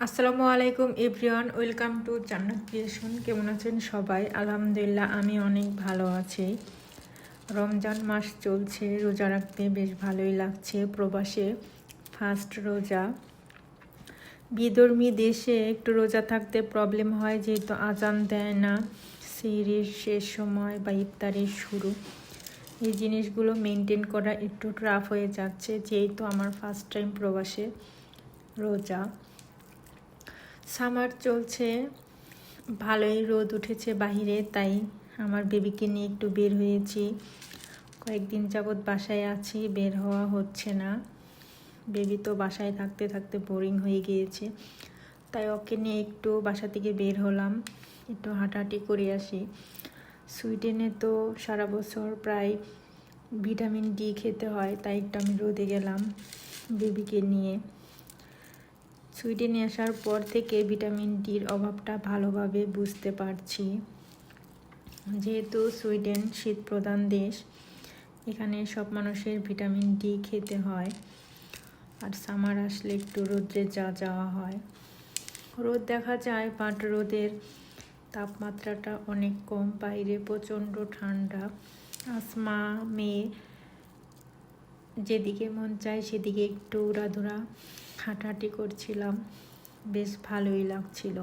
আসসালামু আলাইকুম everyone, welcome to জান্নাত ক্রিয়েশন। কেমন আছেন সবাই? আলহামদুলিল্লাহ, আমি অনেক ভালো আছি। রমজান মাস চলছে, রোজা রাখতে বেশ ভালোই লাগছে। প্রবাসে ফার্স্ট রোজা। বিধর্মী দেশে একটু রোজা থাকতে প্রবলেম হয়, যেহেতু আজান দেয় না সেহরির শেষ সময় বা ইফতারের শুরু। এই জিনিসগুলো মেনটেন করা একটু টাফ হয়ে যাচ্ছে, যেহেতু আমার ফার্স্ট টাইম প্রবাসে রোজা। সামার চলছে, ভালোই রোদ উঠেছে বাহিরে, তাই আমার বেবিকে নিয়ে একটু বের হয়েছি। কয়েকদিন যাবৎ বাসায় আছি, বের হওয়া হচ্ছে না। বেবি তো বাসায় থাকতে থাকতে বোরিং হয়ে গিয়েছে, তাই ওকে নিয়ে একটু বাসা থেকে বের হলাম, একটু হাঁটাহাঁটি করে আসি। সুইডেনে তো সারা বছর প্রায় ভিটামিন ডি খেতে হয়, তাই একটু আমি রোদে গেলাম বেবিকে নিয়ে। সুইডেনে আসার পর থেকে ভিটামিন ডির অভাবটা ভালোভাবে বুঝতে পারছি। যেহেতু সুইডেন শীতপ্রধান দেশ, এখানে সব মানুষের ভিটামিন ডি খেতে হয়। আর সামার আসলে একটু রোদ্রে যাওয়া হয়। রোদ দেখা যায়, বাট রোদের তাপমাত্রাটা অনেক কম, বাইরে প্রচণ্ড ঠান্ডা। আসমা মেয়ে যেদিকে মন চায় সেদিকে একটু উড়াধুরা হাঁটাহাঁটি করছিলাম, বেশ ভালোই লাগছিল।